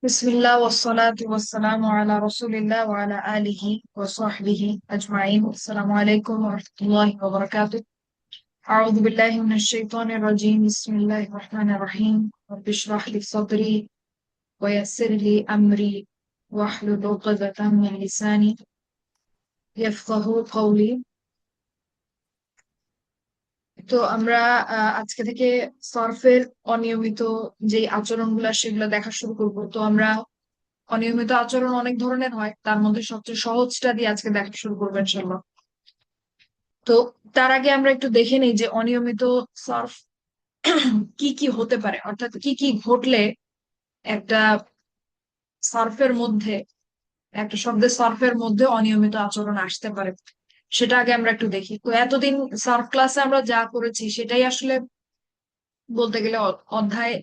বিসমিল্লাহ ওয়াসসালাতু ওয়াসসালামু আলা রাসূলিল্লাহ ওয়া আলা আলিহি ওয়া সাহবিহি আজমাইন। আসসালামু আলাইকুম ওয়া রাহমাতুল্লাহি ওয়া বারাকাতুহু। আউযু বিল্লাহি মিনাশ শাইতানির রাজীম। বিসমিল্লাহির রাহমানির রাহিম। রাব্বি ইশরাহ লি সাদরি ওয়া ইয়াসসির লি আমরি ওয়াহলুল 'উকদাতাম মিন লিসানি ইয়াফকাহু কওলি। তো আমরা আজকে থেকে সরফের অনিয়মিত যে আচরণগুলো সেগুলো দেখা শুরু করব। তো আমরা অনিয়মিত আচরণ অনেক ধরনের হয়, তার মধ্যে সবচেয়ে সহজটা দিয়ে আজকে দেখা শুরু করবো ইনশাল্লাহ। তো তার আগে আমরা একটু দেখে নিই যে অনিয়মিত সার্ফ কি কি হতে পারে, অর্থাৎ কি কি ঘটলে একটা সার্ফের মধ্যে, একটা শব্দের সার্ফের মধ্যে অনিয়মিত আচরণ আসতে পারে, সেটা আগে আমরা একটু দেখি। তো এতদিন সার্ফ ক্লাসে আমরা যা করেছি সেটাই আসলে বলতে গেলে অধ্যায়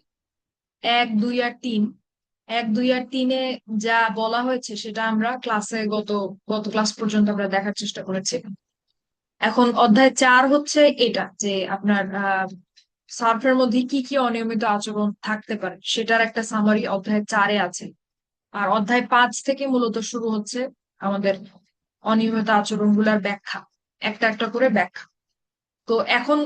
এক দুই আর তিন, এক দুই আর তিনে যা বলা হয়েছে সেটা আমরা ক্লাসে গত গত ক্লাস পর্যন্ত আমরা দেখার চেষ্টা করেছি। এখন অধ্যায় চার হচ্ছে এটা যে আপনার সার্ফের মধ্যে কি কি অনিয়মিত আচরণ থাকতে পারে সেটার একটা সামারি অধ্যায় চারে আছে। আর অধ্যায় পাঁচ থেকে মূলত শুরু হচ্ছে আমাদের অনিয়মিত আচরণ গুলার ব্যাখ্যা, একটা একটা করে ব্যাখ্যা। তো এখন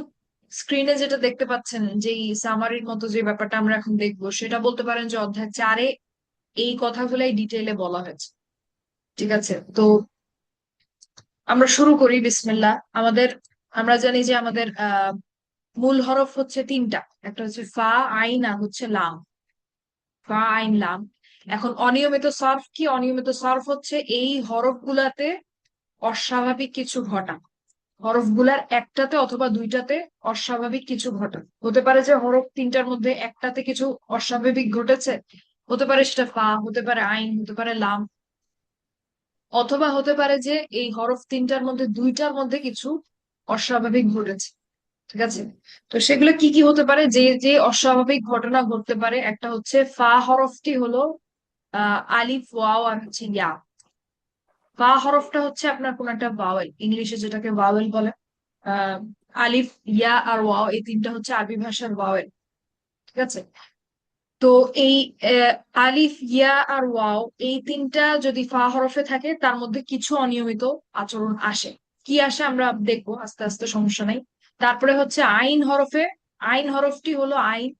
স্ক্রিনে যেটা দেখতে পাচ্ছেন, যেই সামারির মতো যে ব্যাপারটা আমরা এখন দেখবো, সেটা বলতে পারেন যে অধ্যায় চারে এই কথাগুলাই ডিটেইলে বলা হয়েছে। ঠিক আছে, তো আমরা শুরু করি বিসমিল্লাহ। আমরা জানি যে আমাদের মূল হরফ হচ্ছে তিনটা, একটা হচ্ছে ফা, আইন আর হচ্ছে লাম। ফা, আইন, লাম। এখন অনিয়মিত সরফ কি? অনিয়মিত সরফ হচ্ছে এই হরফ গুলাতে অস্বাভাবিক কিছু ঘটা, হরফগুলার একটাতে অথবা দুইটাতে অস্বাভাবিক কিছু ঘটা। হতে পারে যে হরফ তিনটার মধ্যে একটাতে কিছু অস্বাভাবিক ঘটেছে, হতে পারে সেটা ফা, হতে পারে আইন, হতে পারে লাম, অথবা হতে পারে যে এই হরফ তিনটার মধ্যে দুইটার মধ্যে কিছু অস্বাভাবিক ঘটেছে। ঠিক আছে, তো সেগুলো কি কি হতে পারে, যে যে অস্বাভাবিক ঘটনা ঘটতে পারে? একটা হচ্ছে ফা হরফটি হলো আলিফ, ওয়াও আর হচ্ছে ইয়া। ফা হরফটা হচ্ছে আপনার কোন একটা ভাওয়েল, ইংলিশে যেটাকে ভাওয়েল বলে। আহ আলিফ, ইয়া আর ওয়াও, এই তিনটা হচ্ছে আরবি ভাষার ভাওয়েল। ঠিক আছে, তো এই আহ, আলিফ, ইয়া আর ওয়াও, এই তিনটা যদি ফা হরফে থাকে তার মধ্যে কিছু অনিয়মিত আচরণ আসে। কি আসে আমরা দেখবো আস্তে আস্তে, সমস্যা নাই। তারপরে হচ্ছে আইন হরফে, আইন হরফটি হলো আইন,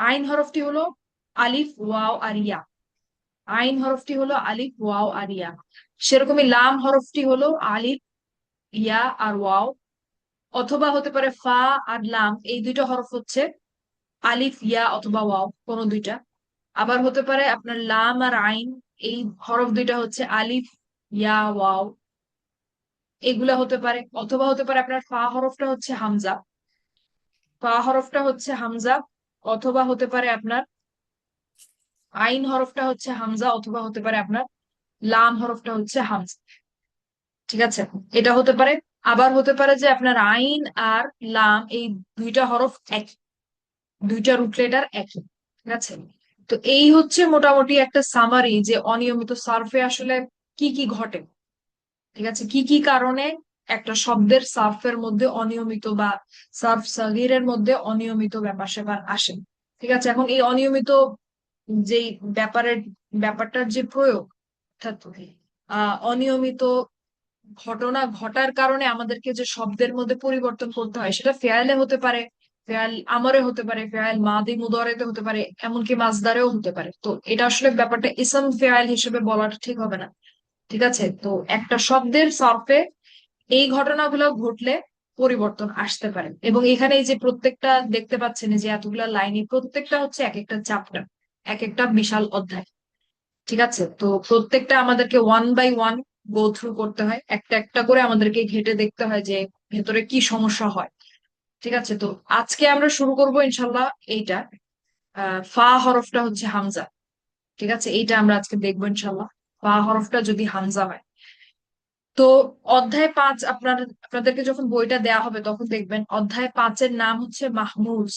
আইন হরফটি হলো আলিফ, ওয়াও আর ইয়া। আইন হরফটি হলো আলিফ, ওয়াও আর ইয়া। সেরকমই লাম হরফটি হলো আলিফ, ইয়া আর ওয়াও। অথবা হতে পারে ফা আর লাম, এই দুইটা হরফ হচ্ছে আলিফ, ইয়া অথবা ওয়াও, কোনো দুইটা। আবার হতে পারে আপনার লাম আর আইন, এই হরফ দুইটা হচ্ছে আলিফ, ইয়া, ওয়াও, এগুলা হতে পারে। অথবা হতে পারে আপনার ফা হরফটা হচ্ছে হামজা, ফা হরফটা হচ্ছে হামজা। অথবা হতে পারে আপনার আইন হরফটা হচ্ছে হামজা, অথবা হতে পারে আপনার লাম হরফটা হচ্ছে হামজা। ঠিক আছে, এটা হতে পারে। আবার হতে পারে যে আপনার আইন আর লাম, এই দুইটা হরফ একই, দুইটা রুট লেটার একই। ঠিক আছে, তো এই হচ্ছে মোটামুটি একটা সামারি যে অনিয়মিত সার্ফে আসলে কি কি ঘটে। ঠিক আছে, কি কি কারণে একটা শব্দের সার্ফের মধ্যে অনিয়মিত বা সার্ফ সাগিরের মধ্যে অনিয়মিত ব্যাপার স্যাপার আসে। ঠিক আছে, এখন এই অনিয়মিত যেই ব্যাপারটার যে প্রয়োগ, অর্থাৎ অনিয়মিত ঘটনা ঘটার কারণে আমাদেরকে যে শব্দের মধ্যে পরিবর্তন করতে হয়, সেটা ফেয়ালে হতে পারে, ফেয়াল আমরে হতে পারে, ফেয়াল মাদি মুদারেতে হতে পারে, এমনকি মাজদারেও হতে পারে। তো এটা আসলে ব্যাপারটা ইসম ফেয়াল হিসেবে বলাটা ঠিক হবে না। ঠিক আছে, তো একটা শব্দের সরফে এই ঘটনাগুলো ঘটলে পরিবর্তন আসতে পারে। এবং এখানে এই যে প্রত্যেকটা দেখতে পাচ্ছেন, এই যে এতগুলা লাইনে, প্রত্যেকটা হচ্ছে এক একটা চ্যাপ্টার, এক একটা বিশাল অধ্যায়। ঠিক আছে, তো প্রত্যেকটা আমাদেরকে one by one go through করতে হয়, একটা একটা করে আমাদেরকে ঘেটে দেখতে হয় যে ভেতরে কি সমস্যা হয়। ঠিক আছে, তো আজকে আমরা শুরু করব ইনশাল্লাহ এইটা। ফা হরফটা হচ্ছে হামজা। ঠিক আছে, এইটা আমরা আজকে দেখবো ইনশাল্লাহ, ফা হরফটা যদি হামজা হয়। তো অধ্যায় পাঁচ, আপনাদেরকে যখন বইটা দেয়া হবে তখন দেখবেন অধ্যায় পাঁচের নাম হচ্ছে মাহমুজ।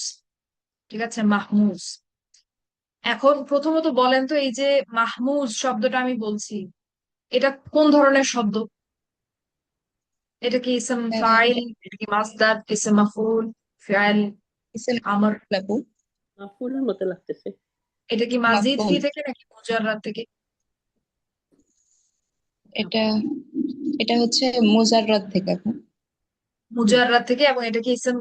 ঠিক আছে, মাহমুজ। এখন প্রথমত বলেন তো, এই যে মাহমুজ শব্দটা আমি বলছি, এটা কোন ধরনের শব্দ? এটা কি ইসম ফাইল, এটা কি মাসদার, ইসম মাফউল, ফিআল, ইসেম আমর? লাগু। ফুলের মতো লাগতেছে। এটা কি মাজিদ ফি মাফউল। থেকে নাকি মুজাররাদ থেকে? এটা এটা হচ্ছে মুজাররদ থেকে আপু। মুজাররাদ থেকে। এবং এটা কি ইসম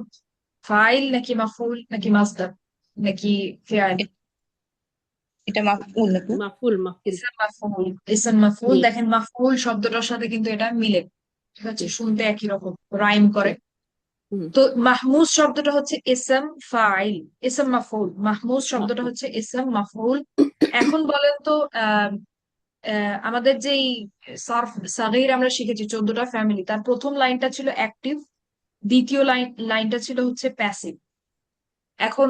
ফাইল নাকি মাফউল নাকি মাসদার নাকি ফিআল? এ- এটা মাফউল আপু। মাফুল মাফুল। ইসম মাফউল। ইসম মাফউল, জি দেখেন মাফউল শব্দটার সাথে কিন্তু এটা মিলে, ঠিক আছে, জি শুনতে একই রকম, রাইম জি। করে। হুম। তো মাহমুজ শব্দটা হচ্ছে ইসম ফাইল, ইসম মাফউল। মাহমুজ শব্দটা মাফুল। হচ্ছে ইসম মাফউল। এখন বলেন তো, আমাদের যেই সরফ সাগীর আমরা শিখেছি 14টা ফ্যামিলি, তার প্রথম লাইনটা ছিল অ্যাক্টিভ, দ্বিতীয় লাইনটা ছিল হচ্ছে প্যাসিভ। এখন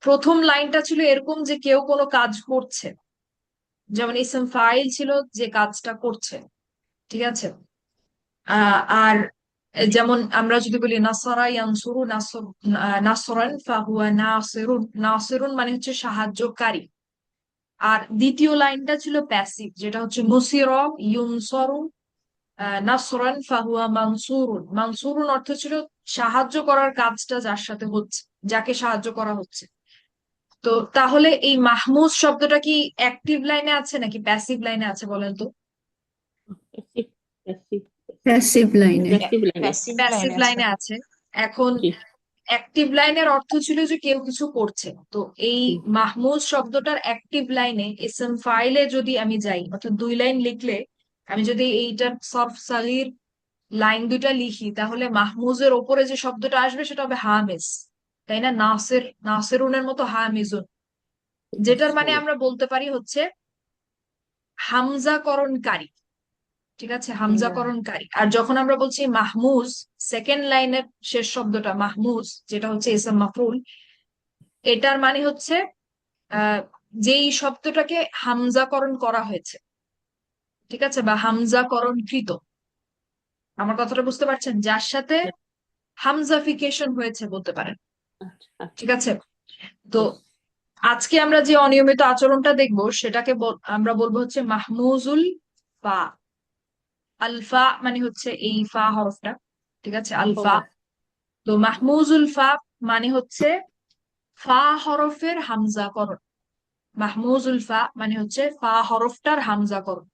প্রথম লাইনটা ছিল এরকম যে কেউ কোনো কাজ করছে, যেমন ইসম ফাইল ছিল যে কাজটা করছে, ঠিক আছে। আর যেমন আমরা যদি বলি নাসরা ইয়ানসুরু নাসরান ফাহুয়া নাসিরুন, নাসিরুন মানে হচ্ছে সাহায্যকারী। আর দ্বিতীয় লাইনটা ছিল প্যাসিভ, যেটা হচ্ছে নুসিরা ইউনসরু নাসরান ফাহুয়া মানসুরুন। মানসুরুন অর্থ ছিল সাহায্য করার কাজটা যার সাথে হচ্ছে, যাকে সাহায্য করা হচ্ছে। তো তাহলে এই মাহমুদ শব্দটা কি অ্যাক্টিভ লাইনে আছে নাকি প্যাসিভ লাইনে আছে বলেন তো? প্যাসিভ প্যাসিভ প্যাসিভ লাইনে। প্যাসিভ লাইনে। প্যাসিভ প্যাসিভ লাইনে আছে লাইনে আপু। আছে। এখন জি। অ্যাক্টিভ লাইনের অর্থ ছিল যে কেউ কিছু করছে। তো এই হুম। মাহমুদ শব্দটার অ্যাক্টিভ লাইনে ইসম ফাইলে যদি আমি যাই, অর্থাৎ 2 লাইন লিখলে, আমি যদি এইটার সরফ সাগীর লাইন দুইটা লিখি, তাহলে মাহমুজের ওপরে যে শব্দটা আসবে সেটা হবে হামিজ, তাই না? নাসের, নাসেরুনের মতো হামিজুন, যেটার মানে আমরা বলতে পারি হচ্ছে হামজাকরণকারী, ঠিক আছে, হামজাকরণকারী। আর যখন আমরা বলছি মাহমুজ, সেকেন্ড লাইনের শেষ শব্দটা মাহমুজ, যেটা হচ্ছে ইসম মাফউল, এটার মানে হচ্ছে আহ যেই শব্দটাকে হামজাকরণ করা হয়েছে, ঠিক আছে, বা হামজাকরণকৃত। আমার কথাটা বুঝতে পারছেন? যার সাথে হামজাফিকেশন হয়েছে বলতে পারেন, আচ্ছা আচ্ছা। ঠিক আছে। তো Yes. আজকে আমরা যে অনিয়মিত আচরণটা দেখবো সেটাকে আমরা বলবো হচ্ছে মাহমুজুল ফা। আলফা মানে হচ্ছে এই ফা হরফটা, ঠিক আছে, আলফা। ও তো মাহমুজুল ফা মানে হচ্ছে ফা হরফের হামজাকরণ। মাহমুজুল ফা মানে হচ্ছে ফা হরফটার হামজাকরণ।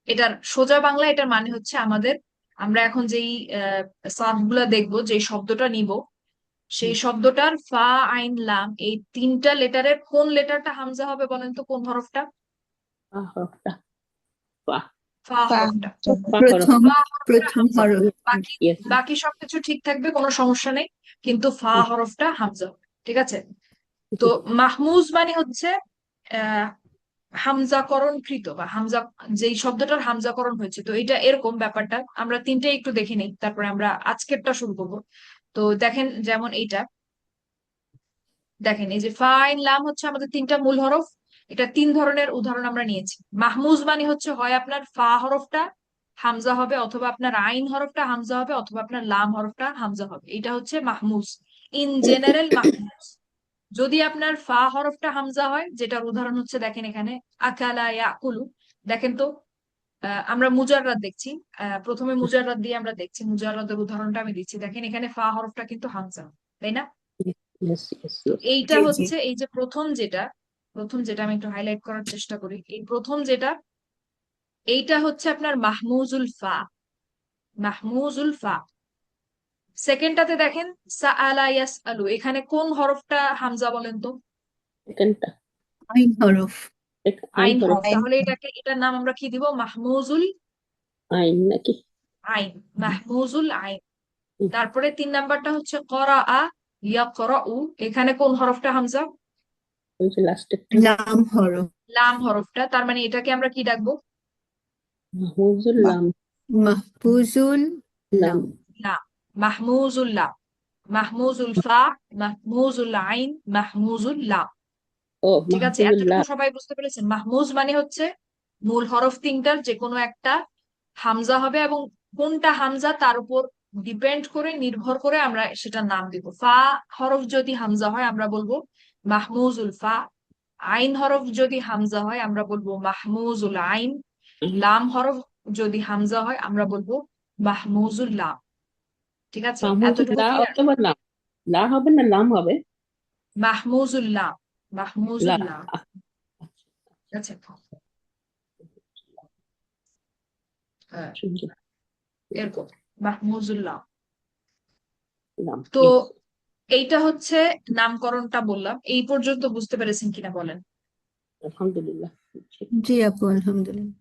এটার সোজা বাংলা এটার মানে হচ্ছে আমাদের, আমরা এখন যেই সার্ফ গুলা দেখবো, যে শব্দটা নিব, সেই হুম। শব্দটার ফা আইন লাম এই 3টা লেটারের কোন লেটারটা হামজা হবে বলেন তো, কোন হরফটা? হরফটা বাহ। ফা ফা হরফটা। বা হরফ। প্রথম ফা হরফটা প্রথম হামজা হরফ। হবে। বাকি ইয়েস। বাকি সবকিছু ঠিক থাকবে, কোনো সমস্যা নেই, কিন্তু ফা হরফটা হামজা হবে, ঠিক আছে। তো জি। মাহমুজ মানে হচ্ছে আহ হামজাকরণকৃত বা হামজা, যেই শব্দটার হামজাকরণ হয়েছে। তো এটা এরকম ব্যাপারটা, আমরা তিনটে একটু দেখে নিই, তারপরে আমরা আজকেরটা শুরু করবো। তো দেখেন, যেমন এইটা দেখেন, এই যে ফাইন লাম হচ্ছে আমাদের 3টা মূল হরফ। এটা 3 ধরনের উদাহরণ আমরা নিয়েছি। মাহমুজ মানে হচ্ছে হয় আপনার ফা হরফটা হামজা হবে, অথবা আপনার আইন হরফটা হামজা হবে, অথবা আপনার লাম হরফটা হামজা হবে। এটা হচ্ছে মাহমুজ, ইন জেনারেল মাহমুজ। যদি আপনার ফা হরফটা হামজা হয়, যেটার উদাহরণ হচ্ছে দেখেন এখানে আকালা ইয়াকুলু। দেখেন তো, আমরা মুজাররাদ দেখছি। প্রথমে মুজাররাদ দিয়ে আমরা দেখছি, মুজাররাদের উদাহরণটা আমি দিচ্ছি। দেখেন এখানে ফা হরফটা কিন্তু হামজা, তাই না? ইয়েস ইয়েস তো ইয়েস। এইটা জি জি। হচ্ছে, এই যে প্রথম যেটা আমি একটু হাইলাইট করার চেষ্টা করি, এই প্রথম যেটা, এইটা হচ্ছে আপনার মাহমুজুল ফা। মাহমুজুল ফা। সেকেন্ডটাতে দেখেন সাআলা ইয়াসআলু, এখানে কোন হরফটা হামজা বলেন তো? সেকেন্ডটা আইন হরফ। আইন আইন হরফ। হরফ। আইন। তাহলে এটার নাম আমরা কি দিব? মাহমুজুল আইন নাকি? আইন। মাহমুজুল আইন। হুম। তারপরে 3 নাম্বারটা হচ্ছে করাআ ইয়াকরাউ, এখানে কোন হরফটা হামজা? ওই যে লাস্টেরটা লাম হরফ। লাম হরফটা। তার মানে এটাকে আমরা কি ডাকবো? মাহমুজুল লাম। মাহফুজুল লাম। লাম। লাম। মাহমুজুল লাম। মাহমুজুল ফা, মাহমুজুল আইন, মাহমুজুল লাম। ও ঠিক আছে, মাহমুজুল এতটুকু লাম। সবাই বুঝতে পেরেছেন? মাহমুজ মানে হচ্ছে মূল হরফ 3টার যে কোনো একটা হামজা হবে, এবং কোনটা হামজা তার উপর ডিপেন্ড করে, নির্ভর করে আমরা সেটার নাম দিব। ফা হরফ যদি হামজা হয় আমরা বলবো মাহমুজুল ফা। আইন হরফ যদি হামজা হয় আমরা বলবো মাহমুজুল আইন। লাম হরফ যদি হামজা হয় আমরা বলবো মাহমুজুল লাম। ঠিক আছে, মাহমুজুল এতটুকু লা ক্লিয়ার? অথবা লাম। লা হবে না লাম হবে? মাহমুজুল লাম। মাহমুজুল লা লা। আচ্ছা, হ্যাঁ, সুন্দর এরকম মাহমুজুল লা। লাম, তো ইয়েস। এইটা হচ্ছে নামকরণটা বললাম, এই পর্যন্ত বুঝতে পেরেছেন কিনা বলেন? আলহামদুলিল্লাহ। জি আপু, আলহামদুলিল্লাহ।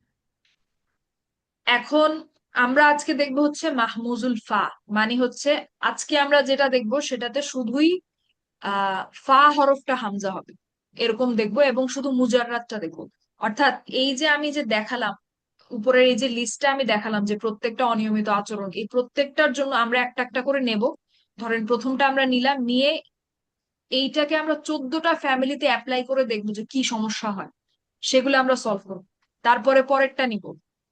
এখন আমরা আজকে দেখবো হচ্ছে মাহমুজুল ফা, মানে হচ্ছে আজকে আমরা যেটা দেখবো সেটাতে শুধুই ফা হরফটা হামজা হবে, এরকম দেখবো, এবং শুধু মুজাররাদটা দেখবো। অর্থাৎ এই যে আমি যে দেখালাম উপরের এই যে লিস্টটা আমি দেখালাম যে প্রত্যেকটা অনিয়মিত আচরণ, এই প্রত্যেকটার জন্য আমরা একটা একটা করে নেব। ধরেন প্রথমটা আমরা নিলাম, নিয়ে এইটাকে আমরা 14টা ফ্যামিলিতে অ্যাপ্লাই করে দেখবো যে কি সমস্যা হয়, সেগুলো আমরা সলভ করবো। তারপরে পরেরটা নিব,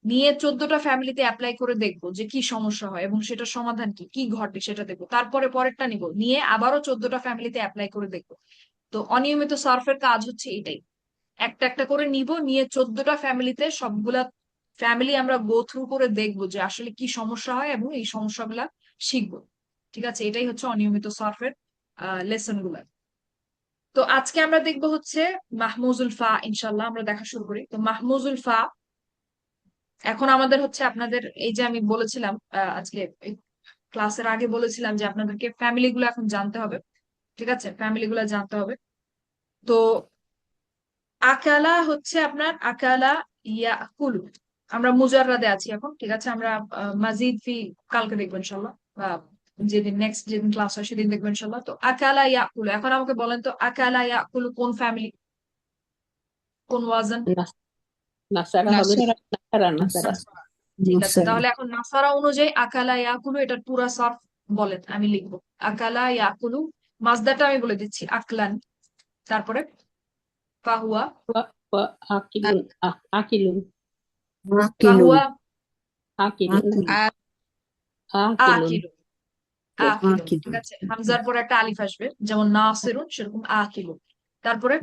নিয়ে 14টা ফ্যামিলিতে অ্যাপ্লাই করে দেখবো যে কি সমস্যা হয় এবং সেটার সমাধান কি কি ঘটে সেটা দেখবো। তারপরে পরেরটা নিব, নিয়ে আবারও 14টা ফ্যামিলিতে অ্যাপ্লাই করে দেখবো। তো অনিয়মিত সার্ফের কাজ হচ্ছে এটাই, একটা একটা করে নিব, নিয়ে 14টা ফ্যামিলিতে সবগুলা ফ্যামিলি আমরা গো থ্রু করে দেখবো যে আসলে কি সমস্যা হয় এবং এই সমস্যাগুলা শিখবো। ঠিক আছে, এটাই হচ্ছে অনিয়মিত সার্ফের লেসন গুলা। তো আজকে আমরা দেখবো হচ্ছে মাহমুজুল ফা, ইনশাল্লাহ আমরা দেখা শুরু করি। তো মাহমুজুল ফা, এখন আমাদের হচ্ছে আপনাদের এই যে আমি বলেছিলাম আজকে ক্লাসের আগে বলেছিলাম যে আপনাদেরকে ফ্যামিলি গুলো এখন জানতে হবে। ঠিক আছে, ফ্যামিলি গুলো জানতে হবে। তো আকালা হচ্ছে আপনার আকালা ইয়াকুলু, আমরা মুজাররাদে আছি এখন। ঠিক আছে, আমরা মাজিদ ফি কালকে দেখবো ইনশাল্লাহ, বা যেদিন নেক্সট যেদিন ক্লাস হয় সেদিন দেখবো ইনশাল্লাহ। তো আকালা ইয়াকুলু, এখন আমাকে বলেন তো আকালা ইয়াকুলু কোন ফ্যামিলি, কোন ওয়াজন? নাসারা হবে না? নাসরা। নাসারা, নাসারা। ঠিক আছে, নাসারা। তাহলে এখন নাসারা অনুযায়ী আকালা ইয়াকুলু এটার পুরা সার্ফ বলেন, আমি লিখবো আকালা ইয়াকুলু। মাজদারটা আমি বলে দিচ্ছি আকলান, তারপরে ফাহুয়া, ওয়া আকিলুন, আকিলুন, আকিলুন। ফাহুয়া আকিলুন, আকিলুন। আকিলুন। আকিলু, Yes. আকিলু। ঠিক আকিলুন। আছে, হামজার পরে একটা আলিফ আসবে, যেমন নাসিরুন সেরকম আকিলু। তারপরে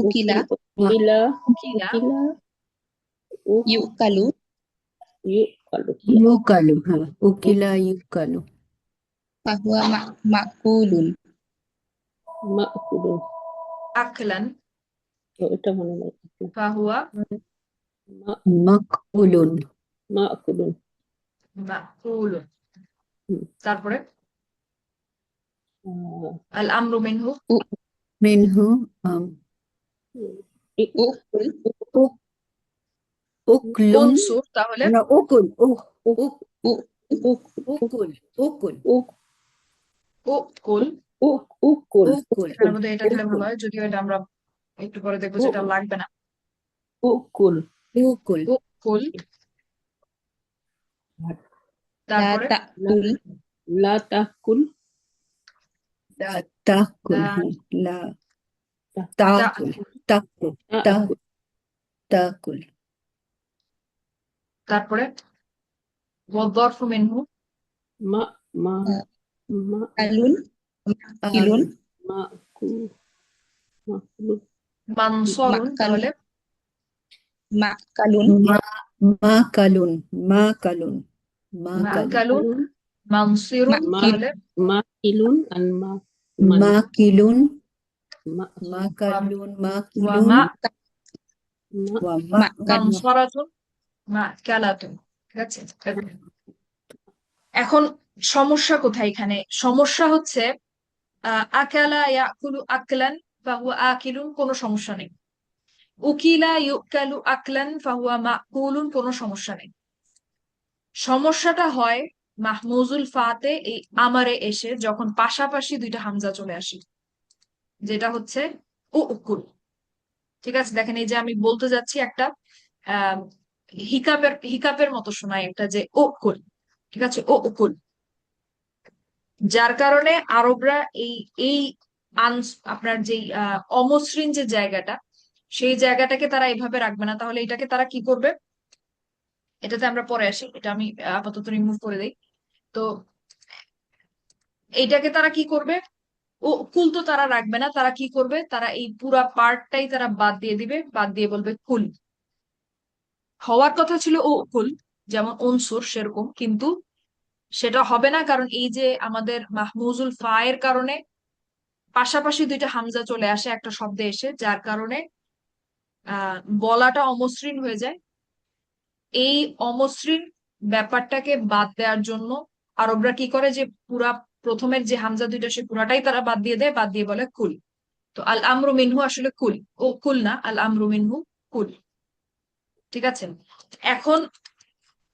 উকিলা, উকিলা, কিলা, উকিলা, ইউকালু, ইউকালু, ইউকালু, হ্যাঁ, উকিলা ইউকালু। ফাহুয়া মাকুলুন, মাকুলুন। আকলান, তো এটা মনে নাই। ফাহুয়া মা- মাকউলুন। মাকুলুন। মাকুলুন। হুম, তারপরে আহ, আল আমরু মিনহু মিনহু ই- উকুল, উক উকলুন। উনসুর, তাহলে না, উকুল, উক উক- উক উক- উক- উকুল, উকুল, উক- উকুল। উকুল, উকুল, এখানের মধ্যে এটা দিলে ভালো উকুল, হয়, যদিও এটা আমরা একটু পরে দেখবো যেটা উ- লাগবে না। উকুল। উকুল। উকুল, লা তারপরে তাকুল, লা তাকুল, লা তাকুল, লা হ্যাঁ, লা তা- তাকুল, তাকুল, তাকুল, তাকুল। তাকুল। তারপরে ওয়াদরফু মিনহু মা মা মা আলুন, কিলুন, আলুন। মাকু মাকুলুন। মানসরুন, মাকালুন, তাহলে মাকালুন, মা মাকালুন, মাকালুন, মাকালুন, মাকালুন, মানসিরুন, মা মাকিল, তাহলে মাকিলুন and man মাকিলুন, ma মাকালুন, ওয়া মাকিলুন, মা ma ওয়া মা মাকালুন, মানসরাতুন, মাকালাতুন। ঠিক আছে, এখন সমস্যা কোথায় এখানে? সমস্যা হচ্ছে আকালা ইয়াকুলু আকলান ফাহুয়া আকিলুন, কোনো সমস্যা নেই। উকিলা ইউকালু আকলান ফাহুয়া মাকুলুন, কোনো সমস্যা নেই। সমস্যাটা হয় মাহমুজুল ফাতে এই আমারে এসে যখন পাশাপাশি দুইটা হামজা চলে আসে, যেটা হচ্ছে ও উকুল। ঠিক আছে, দেখেন এই যে আমি বলতে যাচ্ছি একটা আহ হিকাপের মতো শোনায় একটা, যে ও উকুল। ঠিক আছে, ও উকুল, যার কারণে আরবরা এই এই আপনার যেই অমসৃণ যে জায়গাটা, সেই জায়গাটাকে তারা এভাবে রাখবে না। তাহলে এটাকে তারা কি করবে, এটাতে আমরা পরে আসি, এটা আমি আপাতত রিমুভ করে দেই। তো এইটাকে তারা কি করবে, ও কুল তো তারা রাখবে না, তারা কি করবে, তারা এই পুরা পার্টটাই তারা বাদ দিয়ে দিবে, বাদ দিয়ে বলবে কুল। হওয়ার কথা ছিল ও কুল, যেমন অনসুর সেরকম, কিন্তু সেটা হবে না, কারণ এই যে আমাদের মাহমুজুল ফা এর কারণে পাশাপাশি দুইটা হামজা চলে আসে একটা শব্দে এসে, যার কারণে বলাটা অমসৃণ হয়ে যায়। এই অমসৃণ ব্যাপারটাকে বাদ দেওয়ার জন্য আরবরা কি করে, যে পুরা প্রথমের যে হামজা দুইটা সে পুরাটাই তারা বাদ দিয়ে দেয়, বাদ দিয়ে বলে কুল। তো আল আমরু মিনহু আসলে কুল, ও কুল না, আল আমরু মিনহু কুল। ঠিক আছে। এখন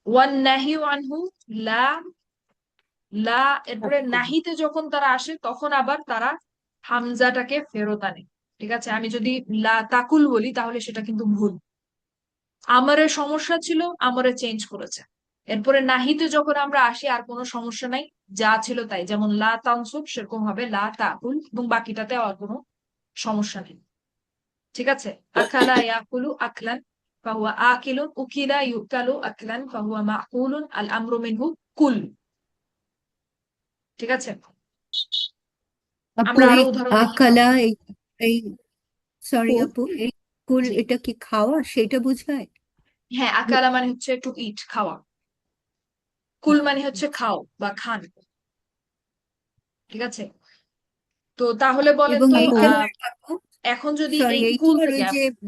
ওয়ান নাহিউ আনহু, লা, লা, এরপরে নাহিতে যখন তারা আসে তখন আবার তারা হামজাটাকে ফেরত আনে। ঠিক আছে, আমি যদি লা তাকুল বলি তাহলে সেটা কিন্তু ভুল। আমারের সমস্যা ছিল, আমারে চেঞ্জ করেছে। এরপরে নাহিতে যখন আমরা আসি আর কোনো সমস্যা নাই, যা ছিল তাই, যেমন লা তানসুব সেরকম হবে লা তাকুল, এবং বাকিটাতে আর কোনো সমস্যা নেই। ঠিক আছে। আকালা ইয়াকুলু আকলান ফাহুয়া আকিলুন, উকিলা ইউকালু আকলান ফাহুয়া মাকুলুন, আল আমরু মিনহু কুল। ঠিক আছে। আপু আমরা আরো এই উদাহরণ দেখি। আকালা এই সরি কুল, আপু, এই কুল জি, এটা কি খাওয়া সেটা বোঝায়? হ্যাঁ, আকালা মানে হচ্ছে টু ইট, খাওয়া। কুল মানে হচ্ছে খাও বা খান। ঠিক আছে। তো তাহলে বলেন এবং তো আপু, এইটার আপু, এখন যদি সরি এই কুল এইটার থেকে ওই যে জি আপু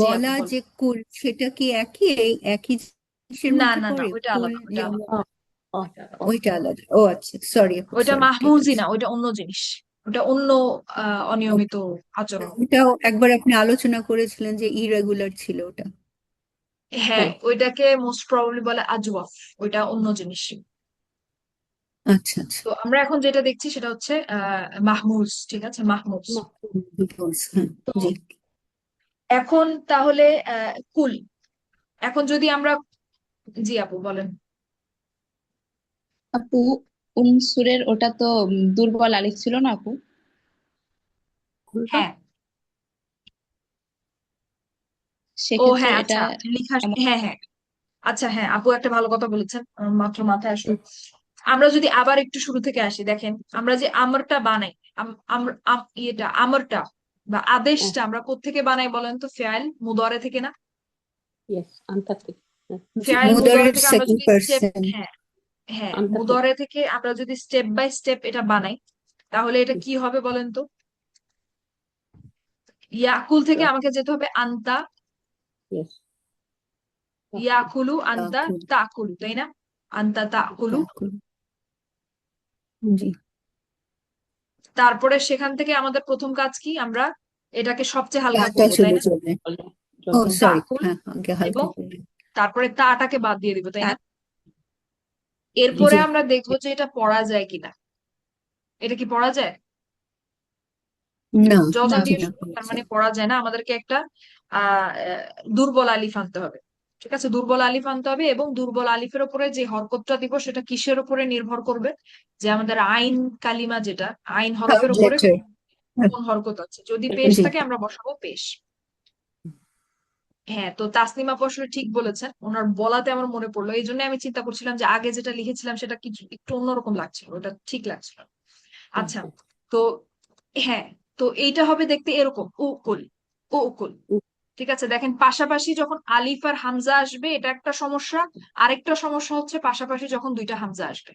বলা বল। যে কুল, সেটা কি একই একই জিনিসের না মধ্যে না না, পড়ে ওইটা কুল আলাদা, ওইটা যেমন? আলাদা, ওইটা আলাদা। ওইটা আলাদা, ও আচ্ছা, সরি আপু, ওইটা সরি, ঠিক মাহমুজি আছে। না, ওইটা অন্য জিনিস। ওটা অন্য অনিয়মিত আচরণ। ওটাও একবার আপনি আলোচনা করেছিলেন যে ইরেগুলার ছিল ওটা। হ্যাঁ, ওইটাকে মোস্ট প্রবাবলি বলে আজওয়াফ। ওইটা অন্য জিনিস। আচ্ছা আচ্ছা। তো আমরা এখন যেটা দেখছি সেটা হচ্ছে মাহমুজ। ঠিক আছে, মাহমুজ। হ্যাঁ, তো জি। এখন তাহলে কুল, এখন যদি আমরা, জি আপু বলেন। আপু উনসুরের ওটা তো দুর্বল আলিফ ছিল না আপু? কোনটা? হ্যাঁ, ও সেক্ষেত্রে হ্যাঁ, এটা আচ্ছা, লিখা, এমন। হ্যাঁ হ্যাঁ, আচ্ছা হ্যাঁ, আপু একটা ভালো কথা বলেছেন, আমার মাত্র মাথায় আসলো। আমরা যদি আবার একটু শুরু থেকে আসি, দেখেন আমরা যে আমরটা বানাই, ইয়েটা আমরটা বা আদেশটা আমরা কোত্থেকে বানাই বলেন তো? ফেয়াল মুদরে থেকে না? ইয়েস, আন্তার্কটিক। জি, ফেয়াল মুদরে মুদারের থেকে আমরা সেকেন্ড যদি স্টেপ, পার্সন। হ্যাঁ হ্যাঁ, আন্তার্কটিক। মুদরে থেকে আমরা যদি স্টেপ বাই স্টেপ এটা বানাই, তাহলে এটা কি হবে বলেন তো? ইয়াকুল থেকে আমাকে যেতে হবে আন্তা, ইয়েস। ইয়াকুলু, আন্তা তাকুল, তাকুলু, তাই না? আন্তা তাকুলু। তাকুল, জি। তারপরে সেখান থেকে আমাদের প্রথম কাজ কি, আমরা এটাকে সবচেয়ে হালকা তাটা করব, তাই চলে না? যাবে। বলে ও যত সরি, তাকুল, হ্যাঁ, আগে হালকা এবং করবে। তারপরে তাটাকে বাদ দিয়ে দিব, তাই না? তা- এরপরে জি। আমরা দেখবো যে এটা পড়া যায় কিনা। এটা কি পড়া যায়? না, যজা না জি দিয়ে না, শুরু, করা তার মানে যায়। পড়া যায় না। আমাদেরকে একটা দুর্বল আলিফ আনতে হবে। ঠিক আছে, দুর্বল আলিফ আনতে হবে, এবং দুর্বল আলিফের উপরে যে হরকতটা দিব সেটা কিসের উপরে নির্ভর করবে? যে আমাদের আইন কালিমা, যেটা আইন হরফের থার্ড উপরে লেটার। কোন হরকত আছে। যদি পেশ জি। থাকে আমরা বসাবো পেশ। হ্যাঁ, তো তাসনিমা আপু আসলে ঠিক বলেছেন, ওনার বলাতে আমার মনে পড়লো, এই জন্য আমি চিন্তা করছিলাম যে আগে যেটা লিখেছিলাম সেটা কিছু একটু অন্যরকম লাগছিল, ওটা ঠিক লাগছিল না। আচ্ছা, তো হ্যাঁ, তো এইটা হবে দেখতে এরকম, উকুল, উকুল। ঠিক আছে, দেখেন পাশাপাশি যখন আলিফ আর হামজা আসবে এটা একটা সমস্যা, আরেকটা সমস্যা হচ্ছে পাশাপাশি যখন দুইটা হামজা আসবে।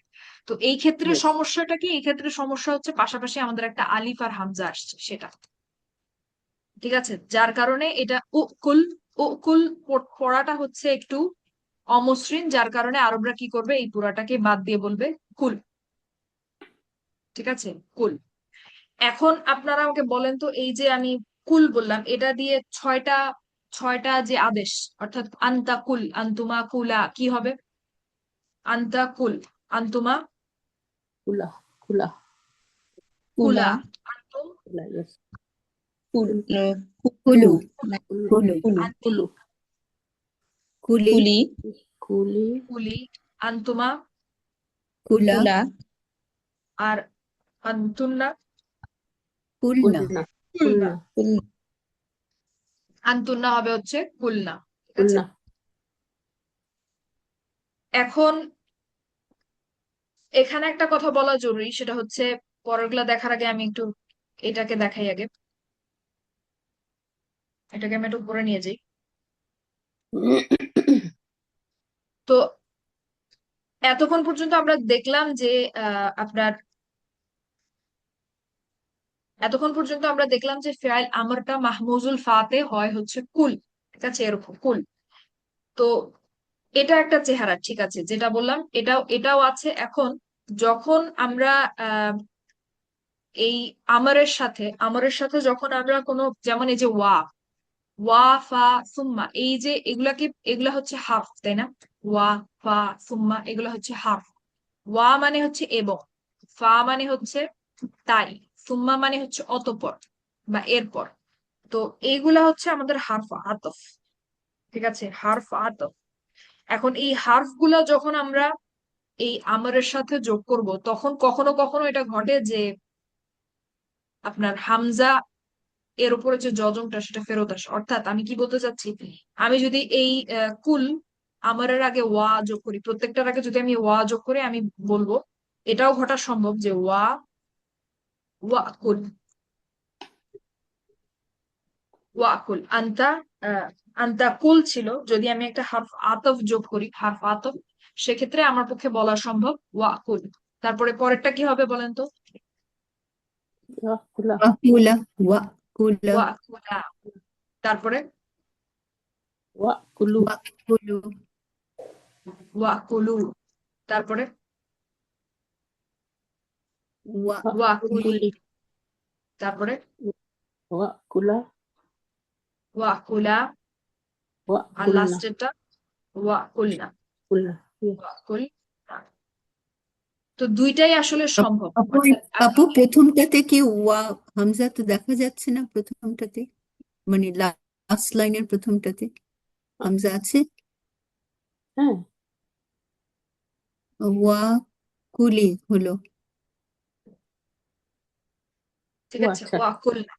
তো এই ক্ষেত্রে ইয়েস। সমস্যাটা কি? এই ক্ষেত্রে সমস্যা হচ্ছে পাশাপাশি আমাদের একটা আলিফ আর হামজা আসছে সেটা। ঠিক আছে, যার কারণে এটা উকুল, উকুল পড়াটা হচ্ছে একটু অমসৃণ, যার কারণে আরবরা কি করবে, এই পুরাটাকে বাদ দিয়ে বলবে কুল। ঠিক আছে, কুল। এখন আপনারা আমাকে বলেন তো, এই যে আমি কুল বললাম, এটা দিয়ে ছয়টা, ছয়টা যে আদেশ, অর্থাৎ আন্তা কুল, আন্তুমা কুলা, কি হবে? আন্তা কুল, আন্তুমা কুলা, কুলা, কুলা, কুলা, আন্তুম কুলা, ইয়েস। কুল, কুলু, কুলু, না, কুলু, কুলু, কুলু, আন্তি কুলু, কুলি, কুলি, কুলি, কুলি, আন্তুমা, কুলা, কুলা, আর আন্তুন্না, কুলনা, কুলনা, কুলনা। কুলনা, কুল, আন্তুন্না হবে হচ্ছে কুলনা। ঠিক আছে। কুলনা। এখন এখানে একটা কথা বলা জরুরি, সেটা হচ্ছে পরেরগুলা দেখার আগে আমি একটু এটাকে দেখাই আগে। এটাকে আমি একটু উপরে নিয়ে যাই। তো এতক্ষণ পর্যন্ত আমরা দেখলাম যে আপনার এতক্ষণ পর্যন্ত আমরা দেখলাম যে ফেয়াল আমরটা মাহমুজুল ফাতে হয় হচ্ছে কুল, ঠিক আছে, এরকম কুল। তো এটা একটা চেহারা, ঠিক আছে, যেটা বললাম এটাও আছে। এখন যখন আমরা এই আমরের সাথে যখন আমরা কোনো, যেমন এই যে ওয়া, ওয়া ফা সুম্মা, এই যে এগুলা হচ্ছে হার্ফ, তাই না? ওয়া ফা সুম্মা এগুলা হচ্ছে হার্ফ। ওয়া মানে হচ্ছে এবং, ফা মানে হচ্ছে তাই, সুম্মা মানে হচ্ছে অতঃপর বা এরপর। তো এইগুলা হচ্ছে আমাদের হার্ফ আতফ, ঠিক আছে, হার্ফ আতফ। এখন এই হার্ফ গুলা যখন আমরা এই আমরের সাথে যোগ করব, তখন কখনো কখনো এটা ঘটে যে আপনার হামজা এর উপরে যে জজমটা সেটা ফেরত আসে। অর্থাৎ আমি কি বলতে চাচ্ছি, আমি যদি এই কুল আমারের আগে ওয়া যোগ করি, প্রত্যেকটার আগে যদি আমি ওয়া যোগ করি, আমি বলবো এটাও ঘটা সম্ভব যে ওয়া ওয়া কুল, ওয়া কুল আন্তা, আন্তা কুল ছিল, যদি আমি একটা হার্ফ আতফ যোগ করি, হার্ফ আতফ, সেক্ষেত্রে আমার পক্ষে বলা সম্ভব ওয়া কুল। তারপরে পরেরটা কি হবে বলেন তো? কুলা ওয়াকুলা, ওয়াকুলা, ওয়া কুলা। তারপরে ওয়াকুলু ওয়াকুলু, ওয়া কুলু। তারপরে ওয়া কুলি। ওয়াকুলি তারপরে ওয়াকুলা ওয়া কুলা। আর ওয়াকুলনা লাস্টেরটা ওয়া কুলনা, কুলা yes ওয়া কুলনা। তো দুইটাই আসলে সম্ভব, আপু অর্থাৎ আপু প্রথমটাতে কি ওয়া হামজা তো দেখা যাচ্ছে না প্রথমটাতে, মানে লাস্ট লাইনের প্রথমটাতে হামজা আছে? হ্যাঁ ওয়া কুলি হলো। ঠিক ও আছে, আচ্ছা ওয়া কুলনা।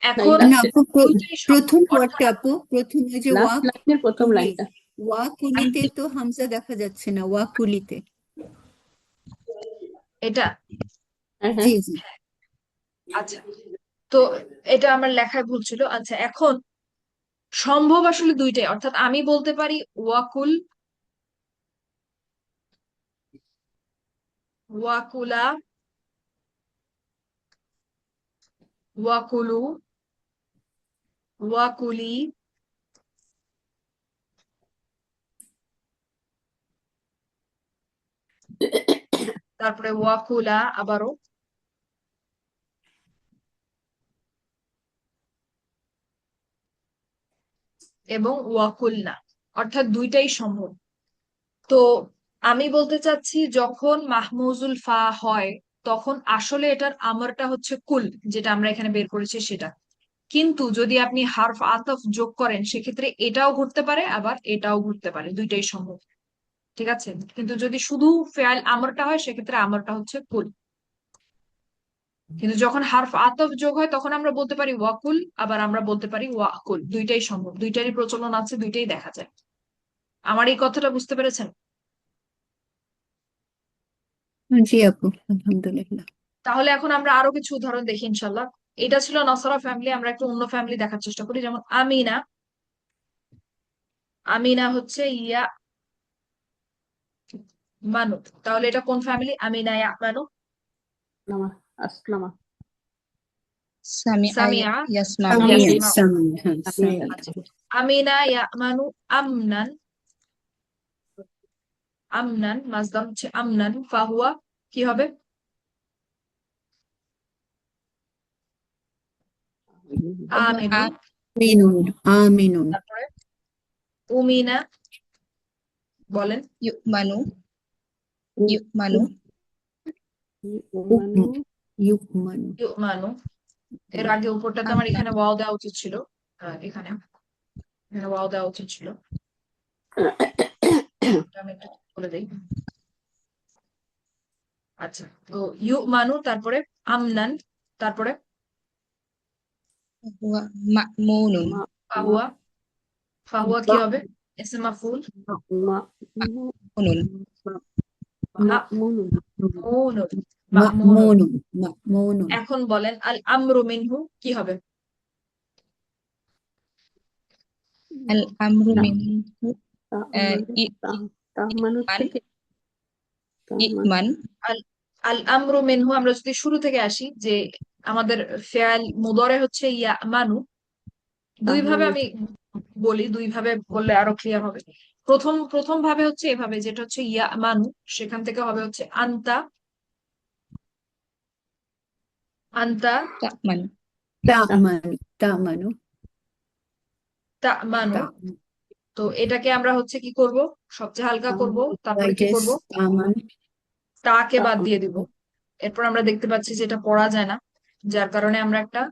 না এই এখন না আপু দুইটাই সম্ভব, প্রথম অর্থাৎ ওয়ার্ডটা আপু, প্রথম ওই যে ওয়া লাস্ট লাইনের প্রথম কুলি, লাইনটা ওয়া আমি কুলিতে তো হামজা দেখা যাচ্ছে না, ওয়া কুলিতে। এটা, হ্যাঁ জি হ্যাঁ জি। আচ্ছা, তো এটা আমার লেখায় ভুল ছিল। আচ্ছা, এখন সম্ভব আসলে দুইটাই, অর্থাৎ আমি বলতে পারি ওয়াকুল, ওয়াকুলা, ওয়াকুলু, ওয়াকুলি, তারপরে ওয়াকুলা আবারও, এবং ওয়াকুলনা, অর্থাৎ দুইটাই সম্ভব। তো আমি বলতে চাচ্ছি যখন মাহমুজুল ফা হয়, তখন আসলে এটার আমরটা হচ্ছে কুল, যেটা আমরা এখানে বের করেছি সেটা। কিন্তু যদি আপনি হারফ আতফ যোগ করেন, সেক্ষেত্রে এটাও ঘটতে পারে, আবার এটাও ঘটতে পারে, দুইটাই সম্ভব, ঠিক আছে। কিন্তু যদি শুধু ফেয়াল আমরটা হয়, সেক্ষেত্রে আমরটা হচ্ছে কুল। কিন্তু যখন হারফ আতফ যোগ হয়, তখন আমরা বলতে পারি ওয়াকুল, আবার আমরা বলতে পারি ওয়াকুল, দুইটাই সম্ভব, দুইটারই প্রচলন আছে, দুইটাই দেখা যায়। আমার এই কথাটা বুঝতে পেরেছেন? জি আপু, আলহামদুলিল্লাহ। তাহলে এখন আমরা আরো কিছু উদাহরণ দেখি ইনশাল্লাহ। এটা ছিল নসরা ফ্যামিলি, আমরা একটু অন্য ফ্যামিলি দেখার চেষ্টা করি। যেমন আমিনা, আমিনা হচ্ছে ইয়া মানু। তাহলে এটা কোন ফ্যামিলি? আমিনা ইয়া মানু। আসলামা আসলামা সামিআ সামিয়া ইয়াসমাউ। সামিয়া, ইয়াসমাউ। সামিয়া, হ্যাঁ আমি সামিয়া। আচ্ছা, আমিনা ইয়া মানু আমনান, আমনান মাজদার হচ্ছে আমনান, ফাহুয়া কি হবে? আমিনুন। আমিনুন, আমিনুন, তারপরে উমিনা, বলেন। ইউমানু, ইউমানু, উমানু ইউকমানু। ইউমানু। এর আগে উপরটাতে আমার এখানে ওয়াও দেওয়া উচিত ছিল, এখানে এখানে ওয়াও দেওয়া উচিত ছিল, এটা আমি একটু বলে দিই। আচ্ছা, তো ইউ মানু, তারপরে আমনান, তারপরে হুয়া মা'মুনুন, মা মা ফাহুয়া, ফাহুয়া কি হবে? ইসম মাফউল, মা মা'মুনুন, মা'মুনুন মা'মুনুন, মা'মুনুন। মা'মুনুন, মা'মুনুন। এখন বলেন আল আমরু মিনহু কি হবে? আল আমরু না, মিনহু তাহমানুর ইমান, থেকে তাহমান ইমান, আল আল আমরু মিনহু আমরা যদি শুরু থেকে আসি, যে আমাদের ফেয়াল মুদরে হচ্ছে ইয়া মানু। দুই ভাবে তাহমানু আমি বলি, দুই ভাবে বললে আরো ক্লিয়ার হবে। প্রথম প্রথম ভাবে হচ্ছে এভাবে, যেটা হচ্ছে ইয়া মানু, সেখান থেকে হবে হচ্ছে আন্তা, আন্তা তা'মানু। তা'মানু তা'মানু তা মানু। তা তো এটাকে আমরা হচ্ছে কি করব, সবচেয়ে হালকা করব, তারপরে কি ওয়াইটেস করব, তা'মান তাকে বাদ তা'মান দিয়ে দিব। এরপর আমরা দেখতে পাচ্ছি যে এটা পড়া যায় না, যার কারণে আমরা একটা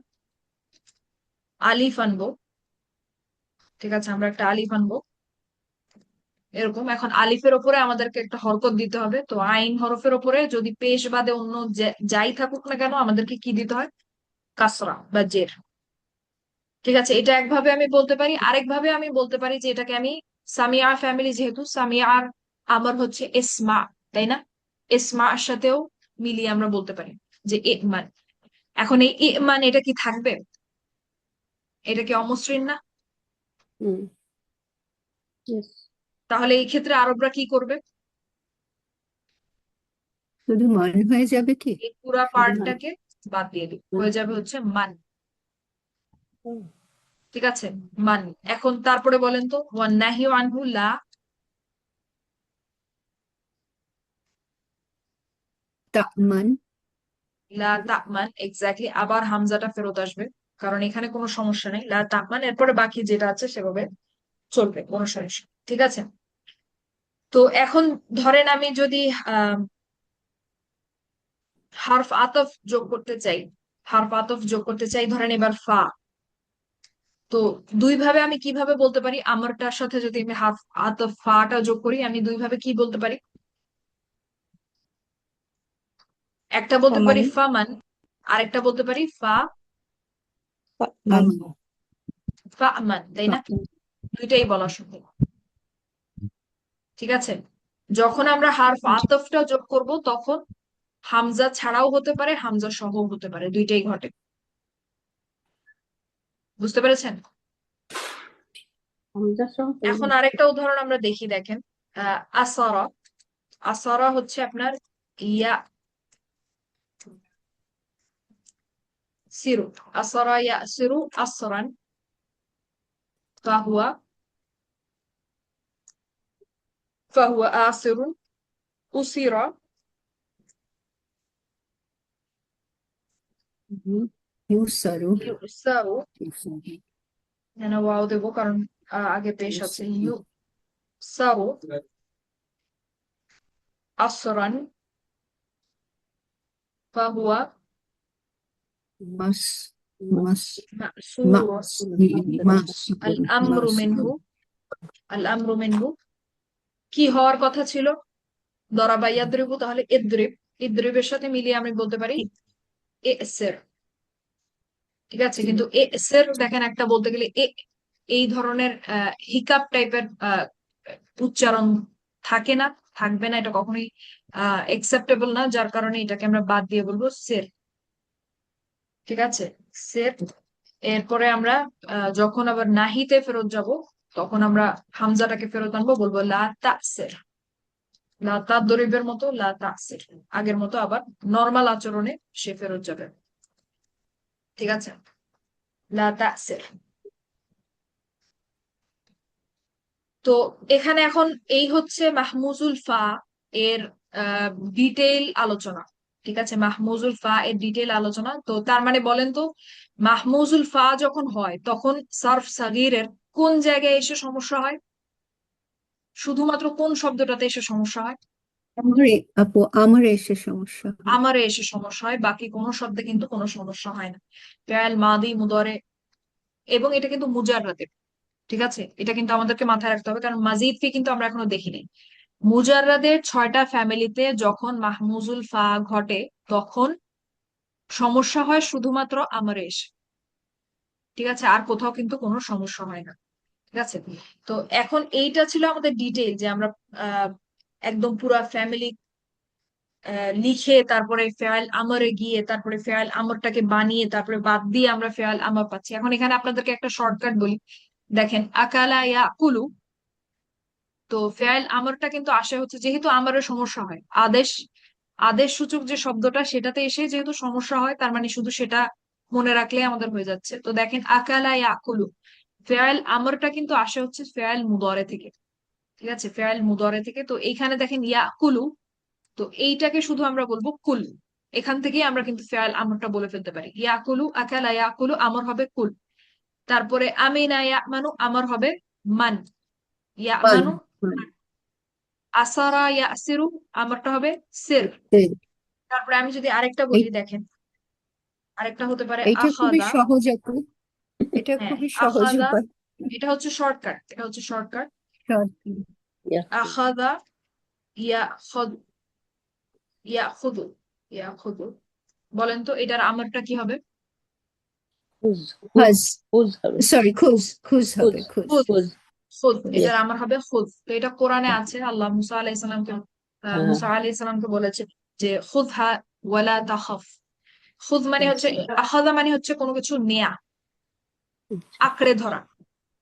আলিফ আনবো। ঠিক আছে, আমরা একটা আলিফ আনবো এরকম। এখন আলিফের ওপরে আমাদেরকে একটা হরকত দিতে হবে। তো আইন হরফের ওপরে যদি পেশ বাদে অন্য যাই থাকুক না কেন, আমাদেরকে কি দিতে হয়, কাসরা বা জের। ঠিক আছে, এটা একভাবে আমি বলতে পারি। আরেকভাবে আমি বলতে পারি যে এটাকে আমি সামিয়া ফ্যামিলি, যেহেতু সামিয়ার আমার হচ্ছে ইসমা, তাই না, ইসমার সাথেও মিলিয়ে আমরা বলতে পারি যে ইমান। এখন এই ইমান এটা কি থাকবে, এটা কি অমসৃণ না? হুম ইয়েস তাহলে এই ক্ষেত্রে আরবরা কি করবে, শুধু মান হয়ে যাবে কি? এই পুরা শুধু মান পার্টটাকে বাদ দিয়ে দিবে, হয়ে যাবে হচ্ছে মান। হুম, ঠিক আছে, মান। এখন তারপরে বলেন তো, ওয়ান নাহিউ আনহু লা, তা'মান লা তামান, এক্স্যাক্টলি। আবার হামজাটা ফেরত আসবে, কারণ এখানে কোনো সমস্যা নেই। লা তামান, এরপরে বাকি যেটা আছে সেভাবে চলবে, কোনো সমস্যা নেই। ঠিক আছে। তো এখন ধরেন আমি যদি আহ হারফ আতফ যোগ করতে চাই, হারফ আতফ যোগ করতে চাই, ধরেন এবার ফা। তো দুই ভাবে আমি কিভাবে বলতে পারি, আমারটার সাথে যদি আমি হারফ আতফ ফাটা যোগ করি, আমি দুই ভাবে কি বলতে পারি। একটা বলতে পারি ফামান। ফামান, আরেকটা বলতে পারি ফা ফামান। আমান ফামান, তাই না? তা'মান দুইটাই বলা সম্ভব। ঠিক আছে, যখন আমরা হারফ আতফটা যোগ করব, তখন হামজা ছাড়াও হতে পারে, হামজা সহ হতে পারে, দুইটাই ঘটে। বুঝতে পেরেছেন? হামজা সহ এখন পড়বে আরেকটা উদাহরণ আমরা দেখি, দেখেন। আসারা, আসারা হচ্ছে আপনার ইয়া সিরু, আসারা ইয়া সিরু আসরান, ফাহুয়া, ফাহুয়া আসিরুন, উসিরা, হুম, ইউসারু ইউসারু। ইউসারু এখানে ওয়াও দেবো কারণ আগে পেশ আছে। ইউসারু ইউসারু আসরান, ফাহুয়া মাস মাস মাস মাসুরুন। মাস আল মাসুরুন আমরু মিনহু, মাসুরুন আল আমরু মিনহু কি হওয়ার কথা ছিল, দরাবা ইয়াদরিবু, তাহলে ইদরিব, ইদরিবের সাথে মিলিয়ে আমি বলতে পারি এসের। ঠিক আছে, কিন্তু এসের দেখেন একটা বলতে গেলে এই ধরনের হিকাপ টাইপের উচ্চারণ থাকে না, থাকবে না, এটা কখনোই একসেপ্টেবল না, যার কারণে এটাকে আমরা বাদ দিয়ে বলবো সের। ঠিক আছে, সের। এরপরে আমরা যখন আবার নাহিতে ফেরত যাব, তখন আমরা হামজাটাকে ফেরত আনবো, বলবো লা তাসের, লা তাদরিবের মতো লা তাসের, আগের মতো আবার নর্মাল আচরণে সে ফেরত যাবে। ঠিক আছে, লা তাসের। তো এখানে এখন এই হচ্ছে মাহমুজুল ফা এর ডিটেইল আলোচনা। ঠিক আছে, মাহমুজুল ফা এর ডিটেইল আলোচনা। তো তার মানে বলেন তো, মাহমুজুল ফা যখন হয় তখন সারফ সাগীরের কোন জায়গায় এসে সমস্যা হয়, শুধুমাত্র কোন শব্দটাতে এসে সমস্যা হয়, আপু আমার এসে সমস্যা হয়। আমারে এসে সমস্যা হয়, বাকি কোনো শব্দে কিন্তু কোনো সমস্যা হয় না। ফেল মাদি মুদরে, এবং এটা কিন্তু মুজাররাদের। ঠিক আছে, এটা কিন্তু আমাদেরকে মাথায় রাখতে হবে, কারণ মাজিদকে কিন্তু আমরা এখনো দেখিনি। মুজাররাদের 6টা ফ্যামিলিতে যখন মাহমুজুল ফা ঘটে, তখন সমস্যা হয় শুধুমাত্র আমারে এসে। ঠিক আছে, আর কোথাও কিন্তু কোনো সমস্যা হয় না। ঠিক আছে, তো এখন এইটা ছিল আমাদের ডিটেইল, যে আমরা আহ একদম পুরা ফ্যামিলি লিখে, তারপরে ফেয়াল আমরে গিয়ে, তারপরে ফেয়াল আমরটাকে বানিয়ে, তারপরে বাদ দিয়ে আমরা ফেয়াল আমর পাচ্ছি। এখন এখানে আপনাদেরকে একটা শর্টকাট বলি, দেখেন আকালা ইয়াকুলু। তো ফেয়াল আমরটা কিন্তু আসে হচ্ছে, যেহেতু আমারের সমস্যা হয়, আদেশ আদেশ সূচক যে শব্দটা সেটাতে এসে যেহেতু সমস্যা হয়, তার মানে শুধু সেটা মনে রাখলে আমাদের হয়ে যাচ্ছে। তো দেখেন আকালা ইয়াকুলু, ফেয়াল আমরটা কিন্তু আসে হচ্ছে ফেয়াল মুদরে থেকে। ঠিক আছে, ফেয়াল মুদরে থেকে। তো এইখানে দেখেন ইয়াকুলু, তো এইটাকে শুধু আমরা বলবো কুল। এখান থেকেই আমরা কিন্তু ফেয়াল আমরটা বলে ফেলতে পারি। ইয়াকুলু, আকালা ইয়াকুলু, আমর হবে কুল। তারপরে আমিনা ইয়ামানু, আমর হবে মান। মান, ইয়ামানু, মান। আসারা ইয়াসিরু, আমরটা হবে সির। তে- তারপরে আমি যদি আরেকটা এই বলি, দেখেন আরেকটা হতে পারে এইটা খুবই আখাদা। সহজ আপু, এটা হ্যাঁ, খুবই সহজ আখাদা, উপায়। এটা হচ্ছে শর্টকাট, এটা হচ্ছে শর্টকাট। Short. يأخذ আখাদা ইয়া খুদু, খুদু। বলেন তো এটার আমরটা কি হবে? خذ হাজ, خذ হবে সরি, খুজ, খুজ خذ হবে, খুজ। খুদ, خذ খুদ, এটার yes আমর হবে খুদ। তো এটা কোরআনে আছে, আল্লাহ মুসা আলাইহিস সালামকে হ্যাঁ বলেছে যে খুদহা ওয়ালা তাখাফ। খুদ মানে হচ্ছে, আখাযা মানে হচ্ছে কোনো কিছু নেয়া, আঁকড়ে ধরা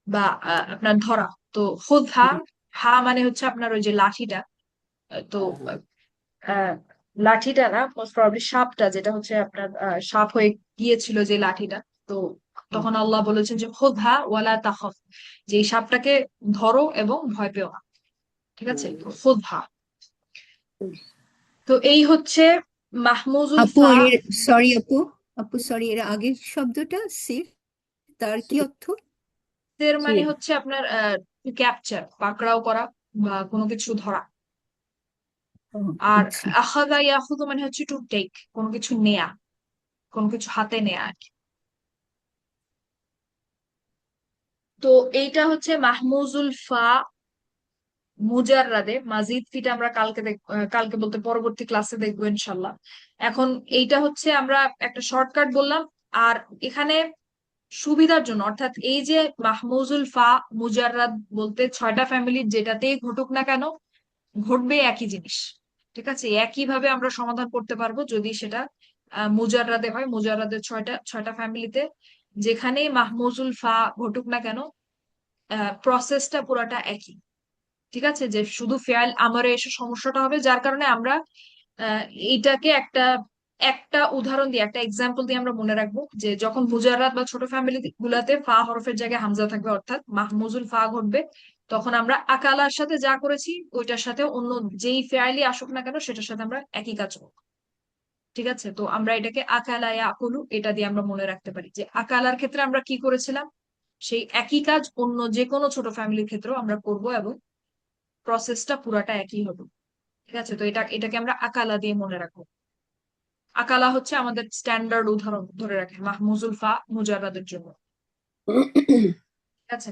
বা আপনার ধরা। তো খুদহা, হা মানে হচ্ছে আপনার ওই যে লাঠিটা। তো হ্যাঁ আহ লাঠিটা না, মোস্ট প্রবাবলি সাপটা, যেটা হচ্ছে আপনার সাপ হয়ে গিয়েছিল যে লাঠিটা। তো তখন আল্লাহ বলেছেন যে খুদহা ওয়ালা তাখাফ, যে এই সাপটাকে ধরো এবং ভয় পেও না। ঠিক আছে, তো খুদহা। তো এই হচ্ছে মাহমুজুল আপু ফা। এর, সরি আপু, আপু সরি, এর আগের শব্দটা সির, তার কি অর্থ? এর মানে তীর হচ্ছে আপনার ক্যাপচার, পাকড়াও করা বা কোনো কিছু ধরা। ও, আর আচ্ছা। আখাদা ইয়াখুদু মানে হচ্ছে টু টেক, কোনো কিছু নেয়া, কোনো কিছু হাতে নেয়া আর কি। তো এইটা হচ্ছে মাহমুজুল ফা মুজাররাদে। মাজিদ ফিটা আমরা কালকে বলতে পরবর্তী ক্লাসে দেখবো ইনশাল্লাহ। এখন এইটা হচ্ছে আমরা একটা শর্টকাট বললাম। আর এখানে সুবিধার জন্য, অর্থাৎ এই যে মাহমুজুল ফা মুজাররাদ বলতে 6টা ফ্যামিলির যেটাতেই ঘটুক না কেন, ঘটবে একই জিনিস। ঠিক আছে, একই ভাবে আমরা সমাধান করতে পারবো যদি সেটা মুজাররাদে হয়। মুজাররাদের ছয়টা ফ্যামিলিতে যেখানেই মাহমুজুল ফা ঘটুক না কেন, প্রসেসটা পুরাটা একই। ঠিক আছে, যে শুধু ফেয়াল আমারে এসে সমস্যাটা হবে, যার কারণে আমরা এইটাকে একটা একটা উদাহরণ দিয়ে, একটা এক্সাম্পল দিয়ে আমরা মনে রাখবো যে যখন মুজাররাদ বা ছোট ফ্যামিলি গুলাতে ফা হরফের জায়গায় হামজা থাকবে, অর্থাৎ মাহমুজুল ফা ঘটবে, তখন আমরা আকালার সাথে যা করেছি ওইটার সাথে অন্য যেই ফেয়ালি আসুক না কেন সেটার সাথে আমরা একই কাজ করবো। ঠিক আছে, তো আমরা এটাকে আকালা ইয়াকুলু এটা দিয়ে আমরা মনে রাখতে পারি যে আকালার ক্ষেত্রে আমরা কি করেছিলাম, সেই একই কাজ অন্য যে কোনো ছোট ফ্যামিলির ক্ষেত্রেও আমরা করব এবং প্রসেসটা পুরাটা একই হবে। ঠিক আছে, তো এটাকে আমরা আকালা দিয়ে মনে রাখবো। আকালা হচ্ছে আমাদের স্ট্যান্ডার্ড উদাহরণ ধরে রাখেন মাহমুজুল ফা মুজাররাদের জন্য। ঠিক আছে,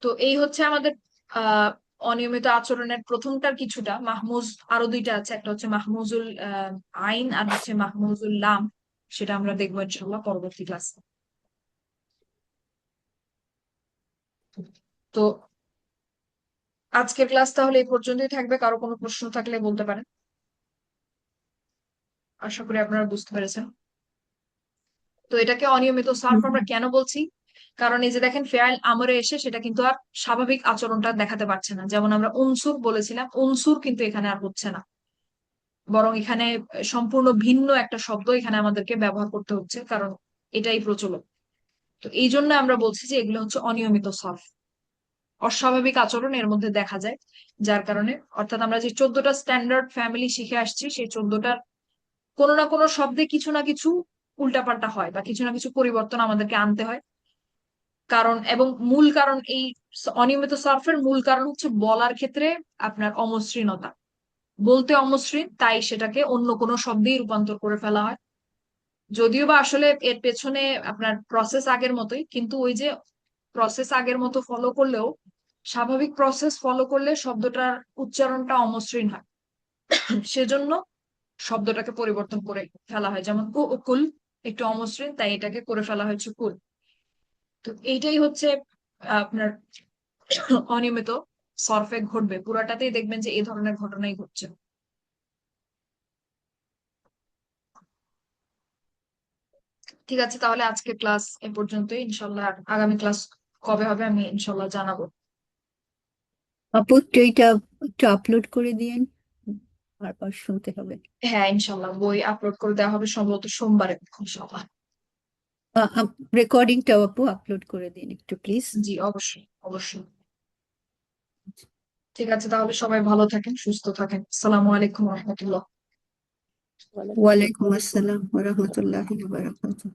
তো এই হচ্ছে আমাদের আহ অনিয়মিত আচরণের প্রথমটার কিছুটা। মাহমুজ আরো দুইটা আছে, একটা হচ্ছে মাহমুজুল আইন আর হচ্ছে মাহমুজুল লাম। সেটা আমরা দেখবো ইনশাল্লাহ পরবর্তী ক্লাসে। তো আজকের ক্লাস তাহলে এই পর্যন্তই থাকবে, কারো কোনো প্রশ্ন থাকলে বলতে পারেন। আশা করি আপনারা বুঝতে পেরেছেন। তো এটাকে অনিয়মিত সার্ফ আমরা কেন বলছি, কারণ এই যে দেখেন ফেয়াল আমরে এসে সেটা কিন্তু আর স্বাভাবিক আচরণটা দেখাতে পারছে না। যেমন আমরা উনসুর বলেছিলাম, উনসুর কিন্তু এখানে আর হচ্ছে না, বরং এখানে সম্পূর্ণ ভিন্ন একটা শব্দ এখানে আমাদেরকে ব্যবহার করতে হচ্ছে, কারণ এটাই প্রচলন। তো এই জন্য আমরা বলছি যে এগুলো হচ্ছে অনিয়মিত সার্ফ, অস্বাভাবিক আচরণ এর মধ্যে দেখা যায়। যার কারণে অর্থাৎ আমরা যে 14টা স্ট্যান্ডার্ড ফ্যামিলি শিখে আসছি, সেই 14টার কোনো না কোনো শব্দে কিছু না কিছু উল্টাপাল্টা হয় বা কিছু না কিছু পরিবর্তন আমাদেরকে আনতে হয়। কারণ এবং মূল কারণ এই অনিয়মিত সার্ফের মূল কারণ হচ্ছে বলার ক্ষেত্রে আপনার অমসৃণতা। বলতে অমসৃণ, তাই সেটাকে অন্য কোনো শব্দেই রূপান্তর করে ফেলা হয়। যদিও বা আসলে এর পেছনে আপনার প্রসেস আগের মতোই, কিন্তু ওই যে প্রসেস আগের মতো ফলো করলেও, স্বাভাবিক প্রসেস ফলো করলে শব্দটার উচ্চারণটা অমসৃণ হয়। সেজন্য শব্দটাকে পরিবর্তন করে ফেলা হয়। যেমন কুল একটু অমসৃণ, তাই এটাকে করে ফেলা হয়েছে কুল। তো এইটাই হচ্ছে আপনার অনিয়মিত সরফে ঘটবে, পুরাটাতেই দেখবেন যে এই ধরনের ঘটনাই ঘটছে। ঠিক আছে, তাহলে আজকে ক্লাস এ পর্যন্তই। ইনশাল্লাহ আগামী ক্লাস কবে হবে আমি ইনশাল্লাহ জানাবো। আপু একটু এটা একটু আপলোড করে দিয়েন। বারবার শুনতে হবে। হ্যাঁ, ইনশাল্লাহ বই আপলোড করে দেওয়া হবে সম্ভবত সোমবারে, ইনশাল্লাহ। রেকর্ডিংটাও আপু আপলোড করে দিন একটু প্লিজ। জি, অবশ্যই অবশ্যই। ঠিক আছে, তাহলে সবাই ভালো থাকেন, সুস্থ থাকেন। আসসালামু আলাইকুম রহমতুল্লাহ। ওয়ালাইকুম ওয়ালাইকুম আসসালাম। আসসালাম ওয়া রাহমাতুল্লাহি ওয়া বারাকাতুহু।